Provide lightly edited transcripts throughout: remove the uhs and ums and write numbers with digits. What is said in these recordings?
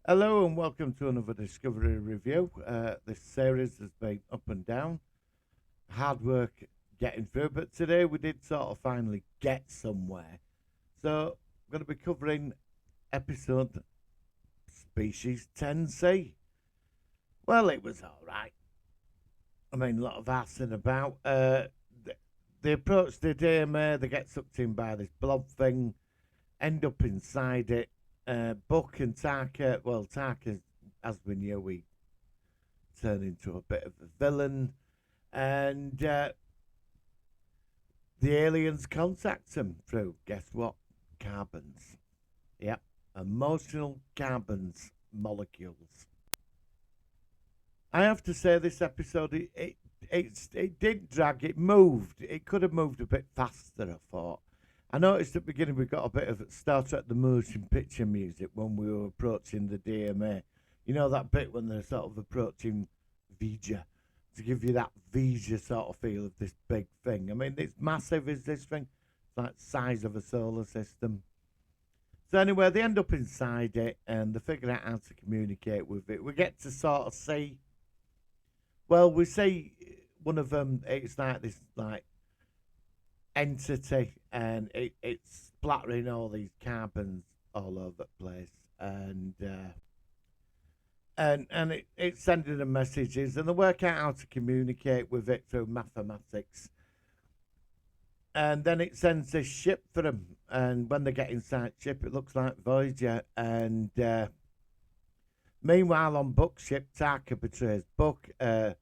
Hello and welcome to another Discovery review. This series has been up and down, hard work getting through, but today we did sort of finally get somewhere. So I'm going to be covering episode Species 10C. Well, it was alright. I mean, a lot of assing about. They approach the DMA, they get sucked in by this blob thing, end up inside it. Buck and Taka, well, Taka, as we knew, we turn into a bit of a villain, and the aliens contact him through, guess what? Carbons. Yep, emotional carbons molecules. I have to say, this episode, it did drag. It moved. It could have moved a bit faster, I thought. I noticed at the beginning we got a bit of Star Trek the Motion Picture music when we were approaching the DMA. You know that bit when they're sort of approaching Vija, to give you that Vija sort of feel of this big thing. I mean, it's massive, is this thing? It's like the size of a solar system. So anyway, they end up inside it and they figure out how to communicate with it. We get to sort of see, well, we see one of them, it's like this like entity, and it's splattering all these carbons all over the place, and it's sending them messages, and they work out how to communicate with it through mathematics. And then it sends this ship for them, and when they get inside the ship, it looks like Voyager. And meanwhile, on Buck's ship, Taka betrays Buck. The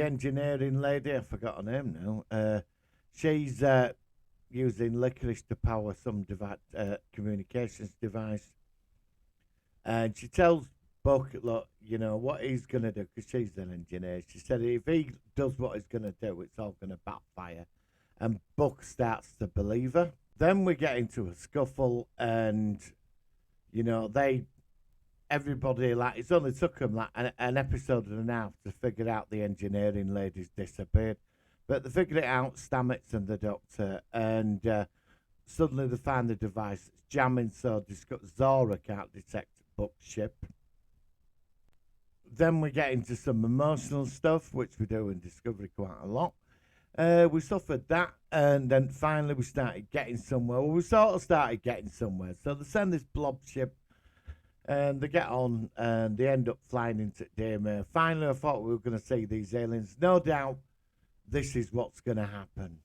engineering lady, I forgot her name now. She's using licorice to power some communications device, and she tells Buck, "Look, you know what he's gonna do, because she's an engineer." She said if he does what he's gonna do, it's all gonna backfire, and Buck starts to believe her. Then we get into a scuffle, and they everybody, like, it's only took them like an episode and a half to figure out the engineering lady's disappeared, but they figured it out, Stamets and the doctor, and suddenly they find the device that's jamming, so Zora can't detect Buck's ship. Then we get into some emotional stuff, which we do in Discovery quite a lot. We suffered that, and then finally we started getting somewhere. Well, we sort of started getting somewhere. So they send this blob ship, and they get on, and they end up flying into Daymare. Finally, I thought we were going to see these aliens. No doubt, this is what's going to happen.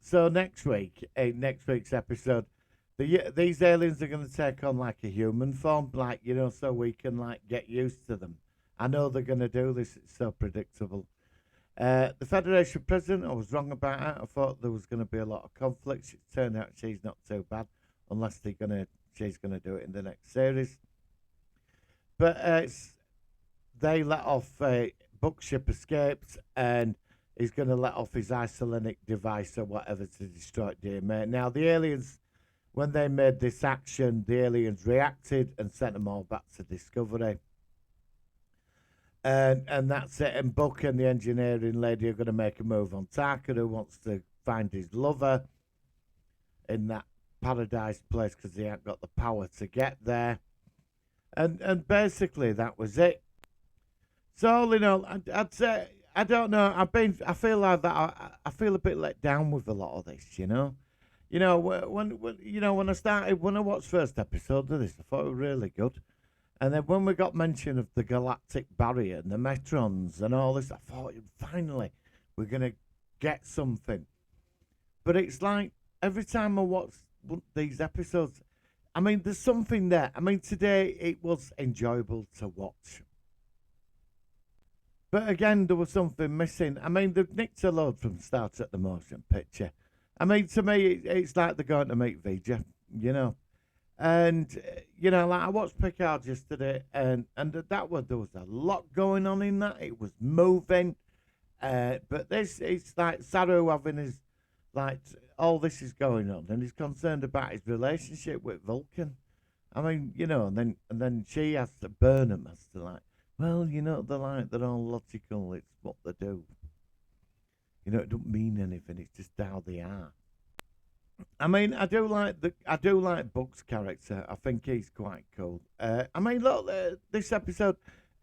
So next week, next week's episode, these aliens are going to take on like a human form, like, so we can like get used to them. I know they're going to do this. It's so predictable. The Federation president, I was wrong about it. I thought there was going to be a lot of conflict. It turned out she's not too bad, unless she's going to do it in the next series. But they let off Buck's ship escapes, and he's going to let off his isolinic device or whatever to destroy DMA. Now, the aliens, when they made this action, the aliens reacted and sent them all back to Discovery. And that's it. And Buck and the engineering lady are going to make a move on Taka, who wants to find his lover in that paradise place because he ain't got the power to get there. And basically that was it. So all in all, I'd say, I don't know. I feel like that. I feel a bit let down with a lot of this. When I watched first episode of this, I thought it was really good. And then when we got mention of the galactic barrier and the Metrons and all this, I thought finally we're gonna get something. But it's like every time I watch these episodes, I mean, there's something there. I mean, today it was enjoyable to watch. But again, there was something missing. I mean, they've nicked a load from Star Trek the Motion Picture. I mean, to me, it's like they're going to meet Vija, you know. And, like I watched Picard yesterday, and there was a lot going on in that. It was moving. But it's like Saru having his, like, all this is going on, and he's concerned about his relationship with Vulcan. I mean, and then she has to burn him as to like, well, they're all logical. It's what they do. It don't mean anything. It's just how they are. I mean, I do like Buck's character. I think he's quite cool. I mean, look, this episode,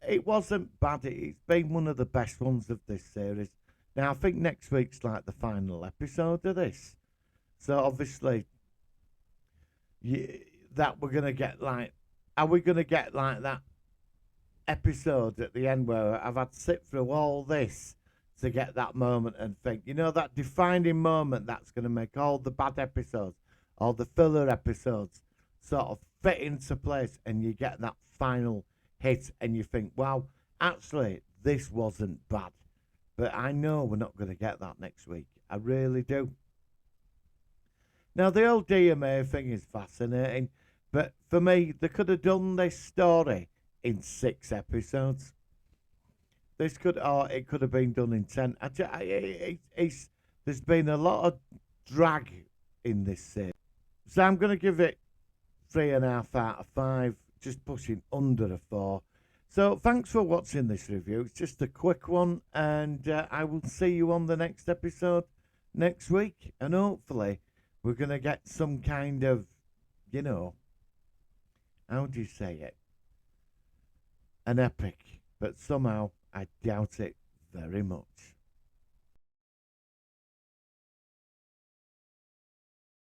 it wasn't bad. It's been one of the best ones of this series. Now, I think next week's like the final episode of this. So obviously, you, that we're gonna get like, are we gonna get like that episode at the end where I've had to sit through all this to get that moment and think, that defining moment that's going to make all the bad episodes, all the filler episodes sort of fit into place, and you get that final hit and you think, wow, actually, this wasn't bad. But I know we're not going to get that next week. I really do. Now, the old DMA thing is fascinating, but for me, they could have done this story in 6 episodes. This could, or it could have been done in 10. There's been a lot of drag in this series. So I'm going to give it 3.5 out of 5, just pushing under a 4. So thanks for watching this review. It's just a quick one, and I will see you on the next episode next week. And hopefully we're going to get some kind of, how do you say it? An epic. But somehow I doubt it very much.